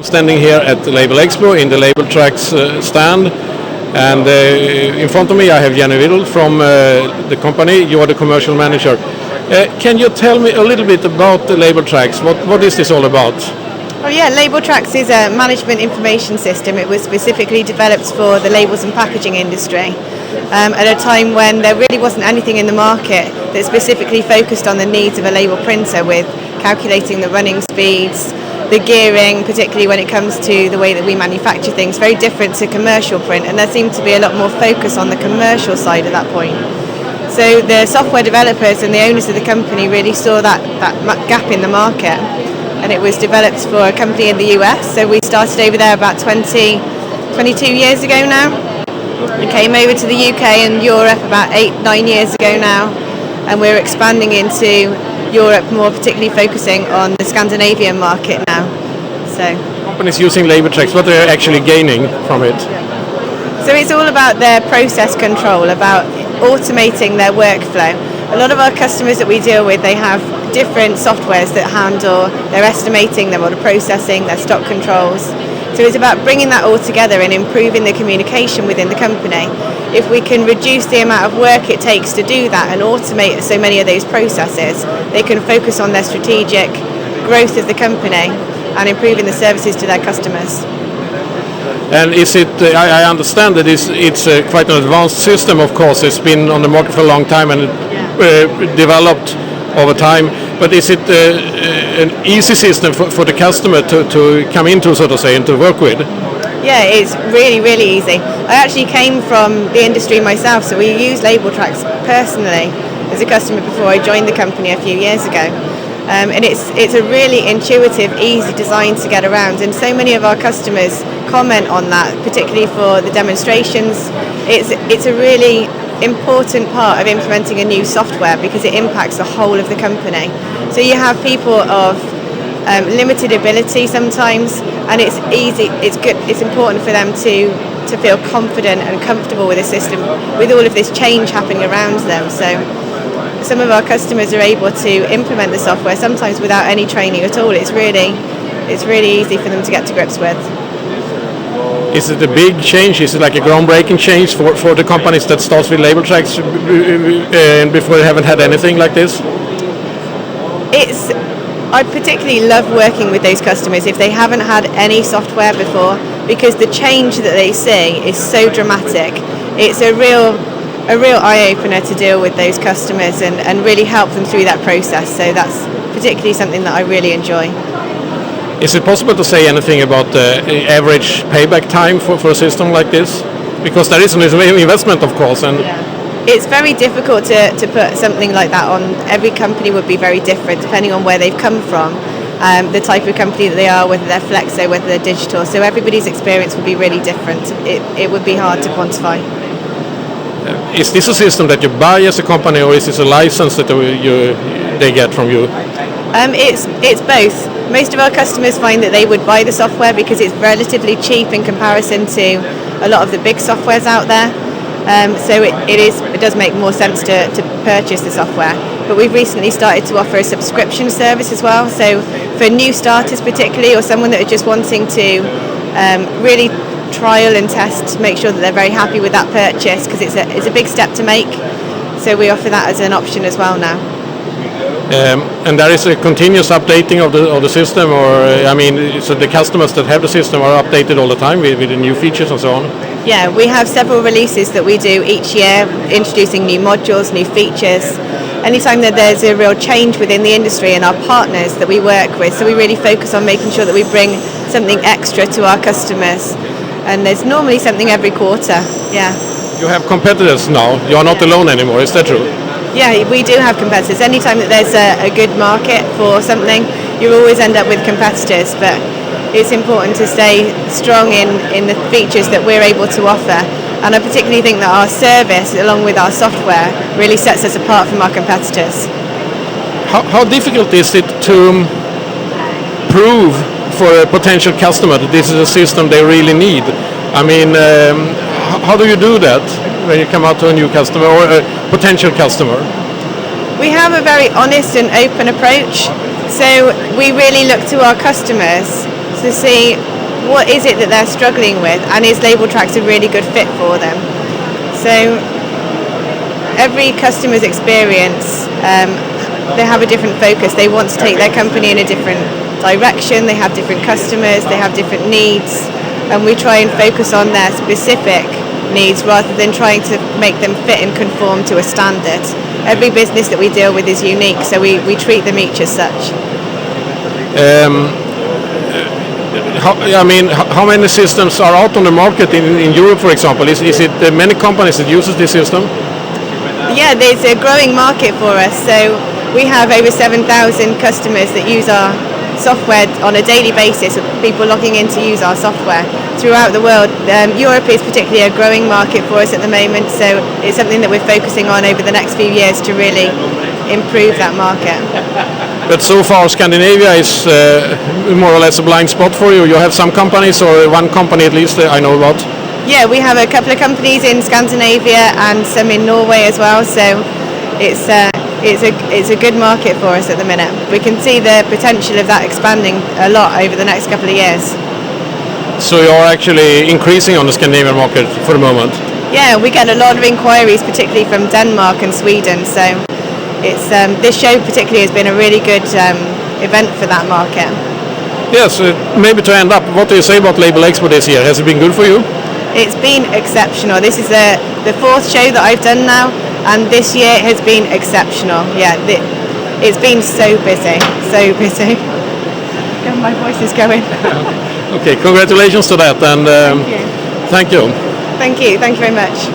standing here at the Labelexpo in the Labeltraxx stand. And in front of me I have Whittle from the company. You are the commercial manager. Can you tell me a little bit about the Labeltraxx? What is this all about? Oh yeah, Labeltraxx is a management information system. It was specifically developed for the labels and packaging industry at a time when there really wasn't anything in the market that specifically focused on the needs of a label printer, with calculating the running speeds, the gearing, particularly when it comes to the way that we manufacture things, very different to commercial print, and there seemed to be a lot more focus on the commercial side at that point. So the software developers and the owners of the company really saw that gap in the market, and it was developed for a company in the US. So we started over there about 22 years ago now. We came over to the UK and Europe about 8-9 years ago now, and we're expanding into Europe, more particularly focusing on the Scandinavian market now. So companies using Labeltraxx, what they're actually gaining from it? So it's all about their process control, about automating their workflow. A lot of our customers that we deal with, they have different softwares that handle their estimating, their order processing, their stock controls. So it's about bringing that all together and improving the communication within the company. If we can reduce the amount of work it takes to do that and automate so many of those processes, they can focus on their strategic growth of the company and improving the services to their customers. And is it? I understand that it's quite an advanced system. Of course, it's been on the market for a long time and developed over time. But is it an easy system for the customer to come into, so to say, and to work with? Yeah, it's really, really easy. I actually came from the industry myself, so we use Labeltraxx personally as a customer before I joined the company a few years ago. And it's a really intuitive, easy design to get around, and so many of our customers comment on that, particularly for the demonstrations. It's a really important part of implementing a new software because it impacts the whole of the company. So you have people of limited ability sometimes, and it's easy, it's good, it's important for them to feel confident and comfortable with the system, with all of this change happening around them. So some of our customers are able to implement the software sometimes without any training at all. It's really easy for them to get to grips with. Is it a big change? Is it like a groundbreaking change for the companies that starts with Labeltraxx and before they haven't had anything like this? I particularly love working with those customers if they haven't had any software before, because the change that they see is so dramatic. It's a real eye-opener to deal with those customers and really help them through that process. So that's particularly something that I really enjoy. Is it possible to say anything about the average payback time for a system like this? Because there is an investment, of course. And it's very difficult to put something like that on. Every company would be very different depending on where they've come from, the type of company that they are, whether they're flexo, whether they're digital. So everybody's experience would be really different. It would be hard to quantify. Is this a system that you buy as a company, or is this a license that they get from you? It's both. Most of our customers find that they would buy the software because it's relatively cheap in comparison to a lot of the big softwares out there. So it does make more sense to purchase the software. But we've recently started to offer a subscription service as well. So for new starters particularly, or someone that is just wanting to really trial and test, make sure that they're very happy with that purchase, because it's a big step to make. So we offer that as an option as well now. And there is a continuous updating of the system, or so the customers that have the system are updated all the time with the new features and so on? Yeah, we have several releases that we do each year, introducing new modules, new features. Anytime that there's a real change within the industry and our partners that we work with, so we really focus on making sure that we bring something extra to our customers. And there's normally something every quarter, yeah. You have competitors now, you are not alone anymore, is that true? Yeah, we do have competitors. Anytime that there's a good market for something, you always end up with competitors, but it's important to stay strong in the features that we're able to offer. And I particularly think that our service, along with our software, really sets us apart from our competitors. How difficult is it to prove for a potential customer that this is a system they really need? I mean, how do you do that when you come out to a new customer or a potential customer? We have a very honest and open approach. So we really look to our customers to see what is it that they're struggling with, and is Labeltraxx a really good fit for them? So every customer's experience, they have a different focus. They want to take their company in a different direction. They have different customers, they have different needs, and we try and focus on their specific needs rather than trying to make them fit and conform to a standard. Every business that we deal with is unique, so we treat them each as such. How many systems are out on the market in Europe, for example? Is it many companies that uses this system? Yeah, there's a growing market for us. So we have over 7,000 customers that use our software on a daily basis, of people logging in to use our software throughout the world. Europe is particularly a growing market for us at the moment, so it's something that we're focusing on over the next few years to really improve that market. But so far Scandinavia is more or less a blind spot for you. You have some companies, or one company at least I know about. Yeah, we have a couple of companies in Scandinavia and some in Norway as well, so it's a good market for us at the minute. We can see the potential of that expanding a lot over the next couple of years. So you're actually increasing on the Scandinavian market for the moment? Yeah, we get a lot of inquiries, particularly from Denmark and Sweden, so it's this show particularly has been a really good event for that market. Yes, maybe to end up, what do you say about Labelexpo this year? Has it been good for you? It's been exceptional. This is the fourth show that I've done now, and this year has been exceptional. Yeah, it's been so busy, so busy. My voice is going. Okay, congratulations to that, and thank you. Thank you very much.